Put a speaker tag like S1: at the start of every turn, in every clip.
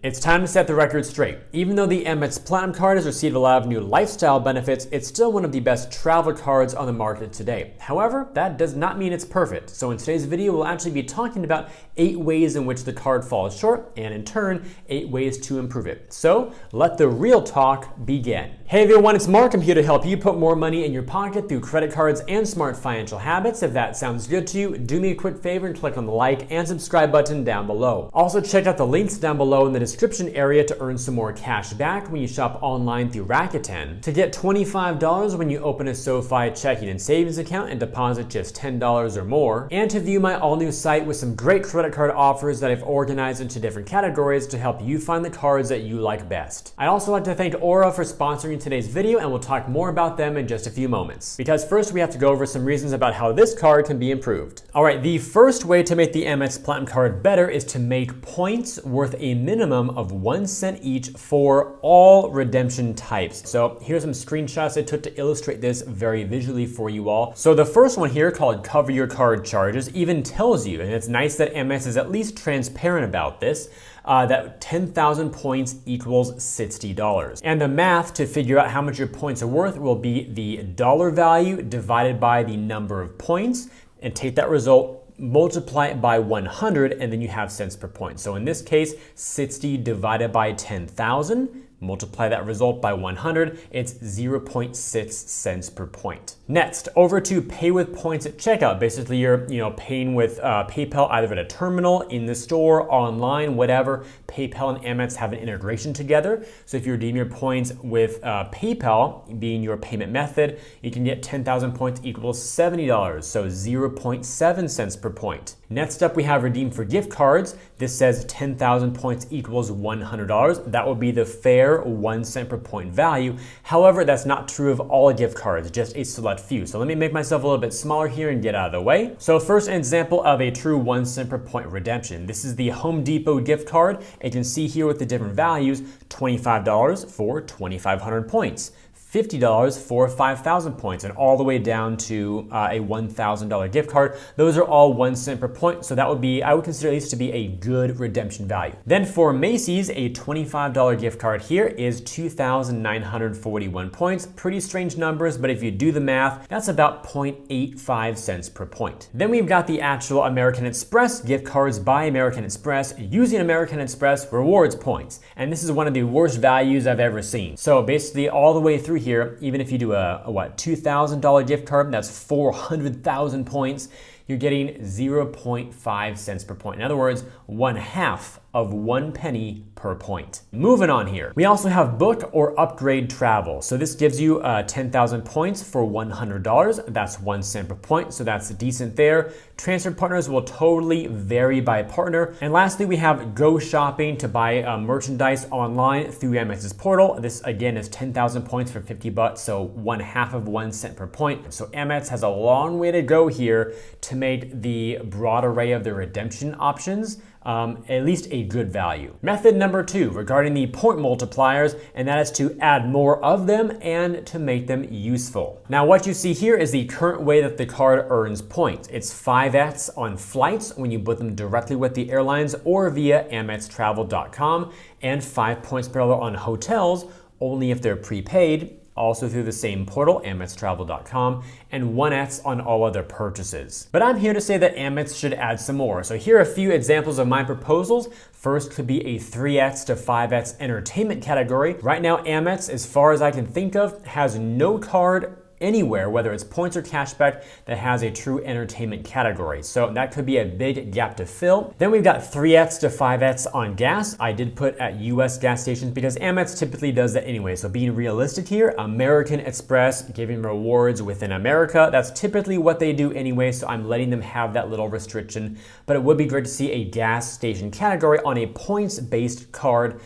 S1: It's time to set the record straight. Even though the Amex Platinum card has received a lot of new lifestyle benefits, it's still one of the best travel cards on the market today. However, that does not mean it's perfect. So in today's video, we'll actually be talking about 8 ways in which the card falls short, and in turn, 8 ways to improve it. So let the real talk begin. Hey everyone, it's Mark. I'm here to help you put more money in your pocket through credit cards and smart financial habits. If that sounds good to you, do me a quick favor and click on the like and subscribe button down below. Also check out the links down below in the description area to earn some more cash back when you shop online through Rakuten, to get $25 when you open a SOFI checking and savings account and deposit just $10 or more, and to view my all-new site with some great credit card offers that I've organized into different categories to help you find the cards that you like best. I'd also like to thank Aura for sponsoring today's video, and we'll talk more about them in just a few moments. Because first we have to go over some reasons about how this card can be improved. Alright, the first way to make the Amex Platinum card better is to make points worth a minimum of 1 cent each for all redemption types. So here's some screenshots I took to illustrate this very visually for you all. So the first one here, called Cover Your Card Charges, even tells you, and it's nice that Amex is at least transparent about this, that 10,000 points equals $60. And the math to figure out how much your points are worth will be the dollar value divided by the number of points, and take that result, multiply it by 100, and then you have cents per point. So in this case, 60 divided by 10,000, multiply that result by 100, it's 0.6 cents per point. Next, over to pay with points at checkout. Basically, you're paying with PayPal either at a terminal, in the store, online, whatever. PayPal and Amex have an integration together. So if you redeem your points with PayPal being your payment method, you can get 10,000 points equals $70, so 0.7 cents per point. Next up, we have redeem for gift cards. This says 10,000 points equals $100. That would be the fair 1 cent per point value. However, that's not true of all gift cards, just a select few. So let me make myself a little bit smaller here and get out of the way. So first, an example of a true 1 cent per point redemption. This is the Home Depot gift card. You can see here with the different values, $25 for 2,500 points. $50 for 5,000 points, and all the way down to a $1,000 gift card. Those are all 1 cent per point, so that would be, I would consider these to be a good redemption value. Then for Macy's, a $25 gift card here is 2,941 points. Pretty strange numbers, but if you do the math, that's about 0.85 cents per point. Then we've got the actual American Express gift cards by American Express using American Express rewards points. And this is one of the worst values I've ever seen. So basically all the way through here, even if you do a $2,000 gift card, that's 400,000 points, you're getting 0.5 cents per point. In other words, 1/2 of 1 penny per point. Moving on here, we also have book or upgrade travel. So this gives you 10,000 points for $100. That's 1 cent per point, so that's decent there. Transfer partners will totally vary by partner. And lastly, we have go shopping to buy merchandise online through Amex's portal. This again is 10,000 points for $50, so 1/2 of 1 cent per point. So Amex has a long way to go here to make the broad array of the redemption options at least a good value. Method number 2 regarding the point multipliers, and that is to add more of them and to make them useful. Now what you see here is the current way that the card earns points. It's 5x on flights when you book them directly with the airlines or via amextravel.com, and 5 points per dollar on hotels only if they're prepaid, also through the same portal, amextravel.com, and 1x on all other purchases. But I'm here to say that Amex should add some more. So here are a few examples of my proposals. First could be a 3x to 5x entertainment category. Right now, Amex, as far as I can think of, has no card anywhere, whether it's points or cashback, that has a true entertainment category. So that could be a big gap to fill. Then we've got 3x to 5x on gas. I did put at US gas stations because Amex typically does that anyway. So being realistic here, American Express giving rewards within America, that's typically what they do anyway, so I'm letting them have that little restriction. But it would be great to see a gas station category on a points-based card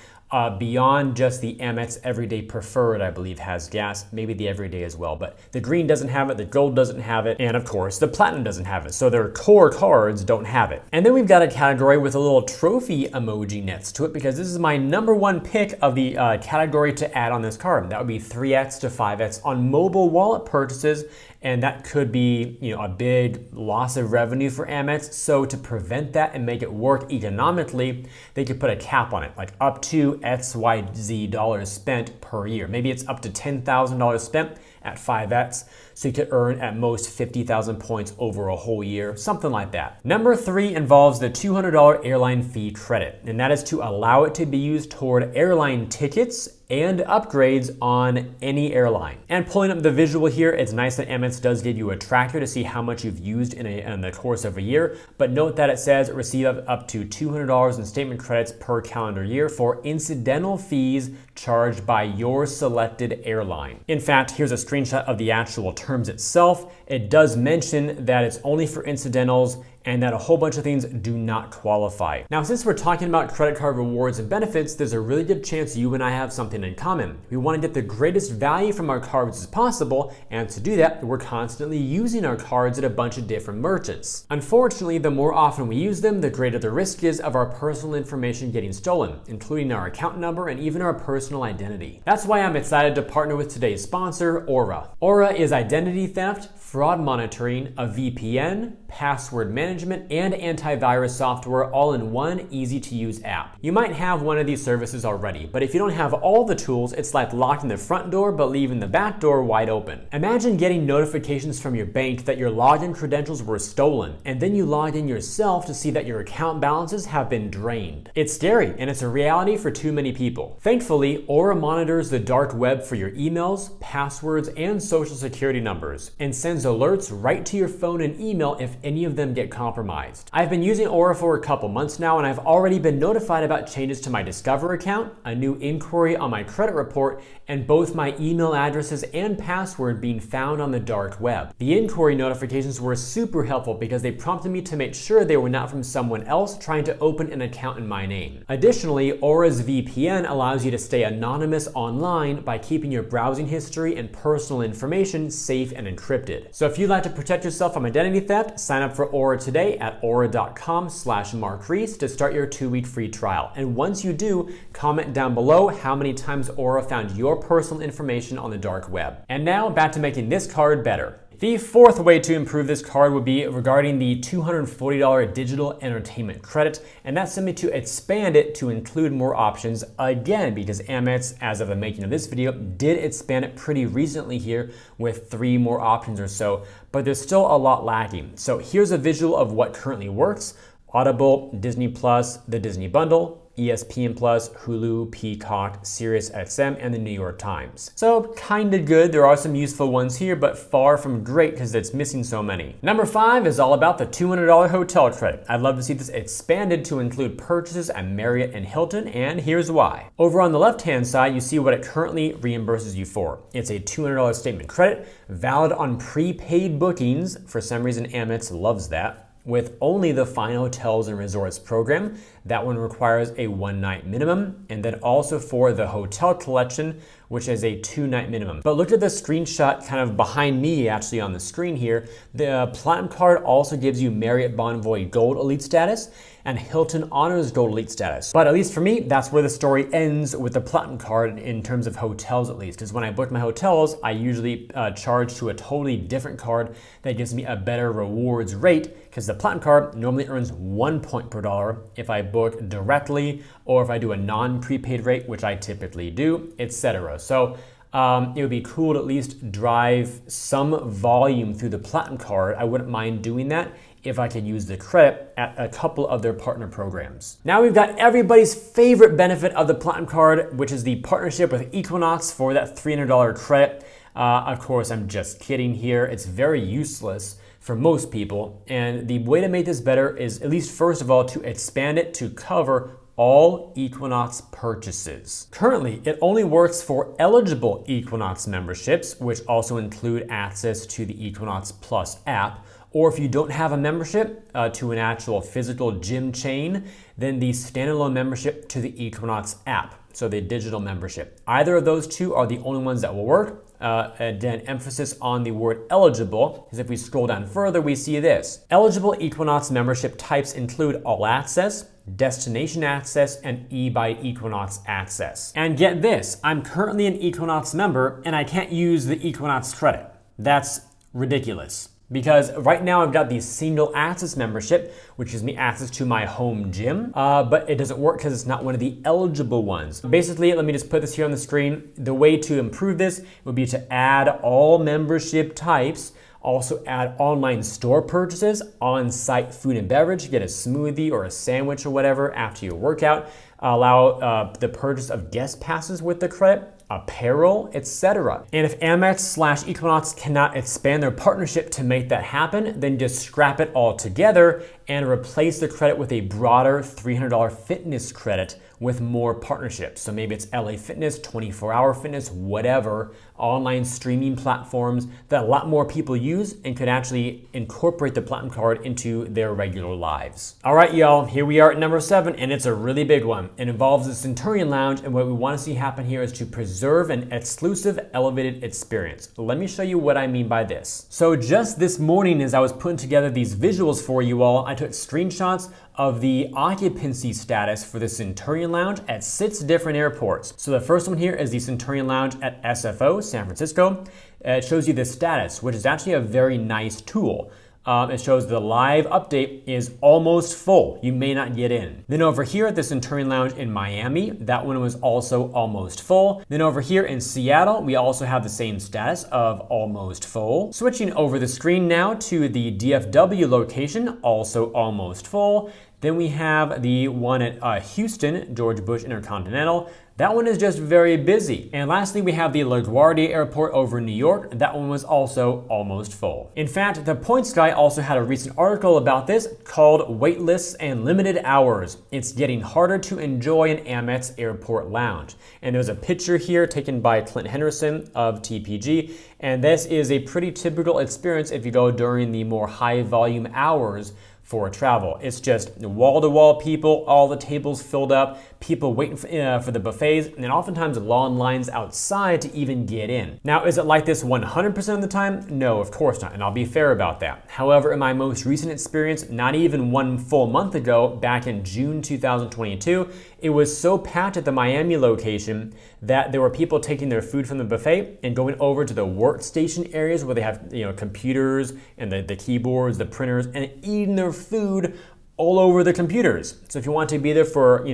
S1: beyond just the Amex Everyday Preferred, I believe, has gas, maybe the Everyday as well, but the green doesn't have it, the gold doesn't have it, and of course the platinum doesn't have it, so their core cards don't have it. And then we've got a category with a little trophy emoji next to it, because this is my #1 pick of the category to add on this card. That would be 3x to 5x on mobile wallet purchases and that could be, a big loss of revenue for Amex. So to prevent that and make it work economically, they could put a cap on it, like up to XYZ dollars spent per year. Maybe it's up to $10,000 spent at 5x, so you could earn at most 50,000 points over a whole year, something like that. Number 3 involves the $200 airline fee credit, and that is to allow it to be used toward airline tickets and upgrades on any airline. And pulling up the visual here, it's nice that Amex does give you a tracker to see how much you've used in the course of a year, but note that it says receive up to $200 in statement credits per calendar year for incidental fees charged by your selected airline. In fact, here's a screenshot of the actual terms itself. It does mention that it's only for incidentals and that a whole bunch of things do not qualify. Now, since we're talking about credit card rewards and benefits, there's a really good chance you and I have something in common. We want to get the greatest value from our cards as possible, and to do that, we're constantly using our cards at a bunch of different merchants. Unfortunately, the more often we use them, the greater the risk is of our personal information getting stolen, including our account number and even our personal identity. That's why I'm excited to partner with today's sponsor, Aura. Aura is identity theft, fraud monitoring, a VPN, password management, and antivirus software all in one easy-to-use app. You might have one of these services already, but if you don't have all the tools, it's like locking the front door but leaving the back door wide open. Imagine getting notifications from your bank that your login credentials were stolen, and then you log in yourself to see that your account balances have been drained. It's scary, and it's a reality for too many people. Thankfully, Aura monitors the dark web for your emails, passwords, and social security numbers, and sends alerts right to your phone and email if any of them get compromised. I've been using Aura for a couple months now, and I've already been notified about changes to my Discover account, a new inquiry on my credit report, and both my email addresses and password being found on the dark web. The inquiry notifications were super helpful because they prompted me to make sure they were not from someone else trying to open an account in my name. Additionally, Aura's VPN allows you to stay anonymous online by keeping your browsing history and personal information safe and encrypted. So if you'd like to protect yourself from identity theft, sign up for Aura today at aura.com/markreese to start your 2-week free trial. And once you do, comment down below how many times Aura found your personal information on the dark web. And now back to making this card better. The fourth way to improve this card would be regarding the $240 digital entertainment credit, and that's simply to expand it to include more options again, because Amex, as of the making of this video, did expand it pretty recently here with 3 more options or so, but there's still a lot lacking. So here's a visual of what currently works: Audible, Disney Plus, the Disney Bundle, ESPN Plus, Hulu, Peacock, Sirius XM, and the New York Times. So kinda good. There are some useful ones here, but far from great because it's missing so many. Number 5 is all about the $200 hotel credit. I'd love to see this expanded to include purchases at Marriott and Hilton, and here's why. Over on the left-hand side, you see what it currently reimburses you for. It's a $200 statement credit, valid on prepaid bookings. For some reason, Amex loves that. With only the Fine Hotels and Resorts program. That one requires a 1-night minimum, and then also for the hotel collection, which is a 2-night minimum. But look at the screenshot kind of behind me actually on the screen here. The Platinum card also gives you Marriott Bonvoy Gold Elite status and Hilton Honors Gold Elite status. But at least for me, that's where the story ends with the Platinum card in terms of hotels at least, because when I book my hotels, I usually charge to a totally different card that gives me a better rewards rate, because the Platinum card normally earns 1 point per dollar if I book directly or if I do a non-prepaid rate, which I typically do, etc. So it would be cool to at least drive some volume through the Platinum card. I wouldn't mind doing that if I could use the credit at a couple of their partner programs. Now we've got everybody's favorite benefit of the Platinum card, which is the partnership with Equinox for that $300 credit. Of course, I'm just kidding here. It's very useless for most people. And the way to make this better is, at least first of all, to expand it to cover all Equinox purchases. Currently, it only works for eligible Equinox memberships, which also include access to the Equinox Plus app. Or if you don't have a membership to an actual physical gym chain, then the standalone membership to the Equinox app, so the digital membership. Either of those two are the only ones that will work. Again, emphasis on the word eligible, because if we scroll down further, we see this. Eligible Equinox membership types include All Access, Destination Access, and by Equinox Access. And get this, I'm currently an Equinox member and I can't use the Equinox credit. That's Ridiculous. Because right now I've got the single access membership, which gives me access to my home gym, but it doesn't work because it's not one of the eligible ones. Basically, let me just put this here on the screen. The way to improve this would be to add all membership types, also add online store purchases, on-site food and beverage, get a smoothie or a sandwich or whatever after your workout, allow the purchase of guest passes with the credit, apparel, etc. And if Amex/Equinox cannot expand their partnership to make that happen, then just scrap it all together and replace the credit with a broader $300 fitness credit with more partnerships. So maybe it's LA Fitness, 24-hour fitness, whatever, online streaming platforms that a lot more people use and could actually incorporate the Platinum Card into their regular lives. All right, y'all, here we are at number 7, and it's a really big one. It involves the Centurion Lounge, and what we want to see happen here is to preserve an exclusive elevated experience. Let me show you what I mean by this. So just this morning, as I was putting together these visuals for you all, I took screenshots of the occupancy status for the Centurion Lounge at 6 different airports. So the first one here is the Centurion Lounge at SFO, San Francisco. It shows you the status, which is actually a very nice tool. It shows the live update is almost full. You may not get in. Then over here at the Centurion Lounge in Miami, that one was also almost full. Then over here in Seattle, we also have the same status of almost full. Switching over the screen now to the DFW location, also almost full. Then we have the one at Houston, George Bush Intercontinental. That one is just very busy. And lastly, we have the LaGuardia Airport over in New York. That one was also almost full. In fact, the Points Guy also had a recent article about this called Waitlists and Limited Hours. It's getting harder to enjoy an Amex airport lounge. And there's a picture here taken by Clint Henderson of TPG. And this is a pretty typical experience if you go during the more high volume hours for travel. It's just wall-to-wall people, all the tables filled up, people waiting for the buffets, and then oftentimes long lines outside to even get in. Now, is it like this 100% of the time? No, of course not, and I'll be fair about that. However, in my most recent experience, not even one full month ago, back in June 2022, it was so packed at the Miami location that there were people taking their food from the buffet and going over to the workstation areas where they have computers and the keyboards, the printers, and eating their food all over the computers. So if you want to be there for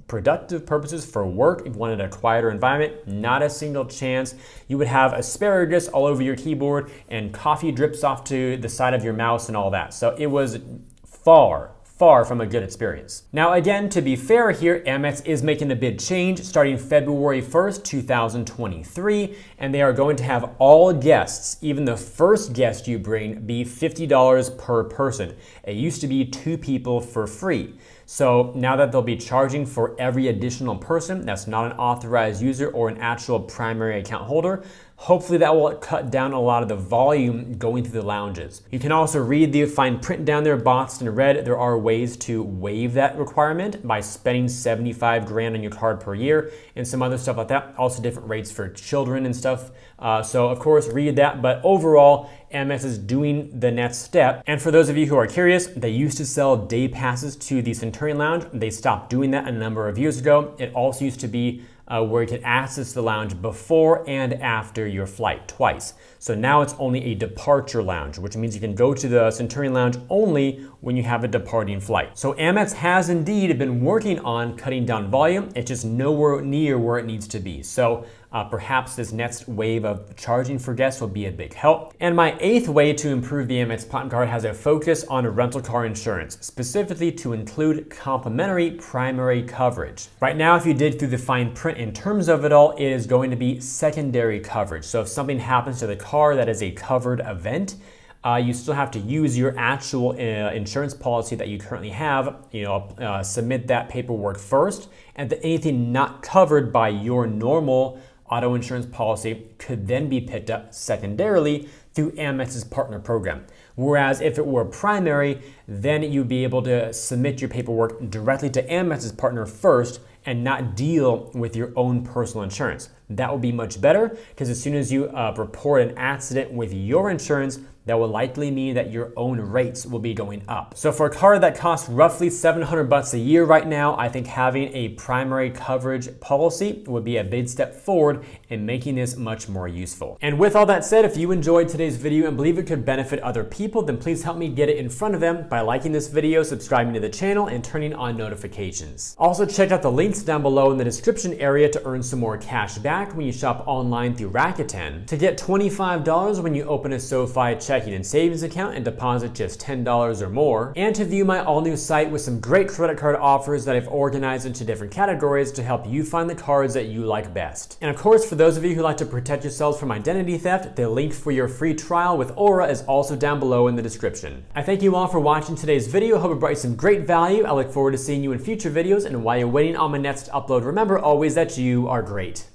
S1: productive purposes for work, if you wanted a quieter environment, not a single chance. You would have asparagus all over your keyboard and coffee drips off to the side of your mouse and all that. So it was far from a good experience. Now again, to be fair here, Amex is making a big change starting February 1st, 2023, and they are going to have all guests, even the first guest you bring, be $50 per person. It used to be 2 people for free. So now that they'll be charging for every additional person that's not an authorized user or an actual primary account holder, hopefully that will cut down a lot of the volume going through the lounges. You can also read the fine print down there boxed in red. There are ways to waive that requirement by spending 75 grand on your card per year and some other stuff like that. Also different rates for children and stuff. So of course read that, but overall Amex is doing the next step. And for those of you who are curious, they used to sell day passes to the Centurion Lounge. They stopped doing that a number of years ago. It also used to be where you could access the lounge before and after your flight twice. So now it's only a departure lounge, which means you can go to the Centurion Lounge only when you have a departing flight. So Amex has indeed been working on cutting down volume. It's just nowhere near where it needs to be. So perhaps this next wave of charging for guests will be a big help. And my 8th way to improve the Amex Platinum Card has a focus on rental car insurance, specifically to include complimentary primary coverage. Right now, if you dig through the fine print in terms of it all, it is going to be secondary coverage. So if something happens to the car that is a covered event, you still have to use your actual insurance policy that you currently have, submit that paperwork first, and anything not covered by your normal auto insurance policy could then be picked up secondarily through Amex's partner program. Whereas if it were primary, then you'd be able to submit your paperwork directly to Amex's partner first and not deal with your own personal insurance. That would be much better because as soon as you report an accident with your insurance, that will likely mean that your own rates will be going up. So for a card that costs roughly $700 a year right now, I think having a primary coverage policy would be a big step forward in making this much more useful. And with all that said, if you enjoyed today's video and believe it could benefit other people, then please help me get it in front of them by liking this video, subscribing to the channel, and turning on notifications. Also, check out the links down below in the description area to earn some more cash back when you shop online through Rakuten, to get $25 when you open a SOFI checking and savings account and deposit just $10 or more, and to view my all-new site with some great credit card offers that I've organized into different categories to help you find the cards that you like best. And of course, for those of you who like to protect yourselves from identity theft, the link for your free trial with Aura is also down below in the description. I thank you all for watching today's video. I hope it brought you some great value. I look forward to seeing you in future videos, and while you're waiting on my next upload, remember always that you are great.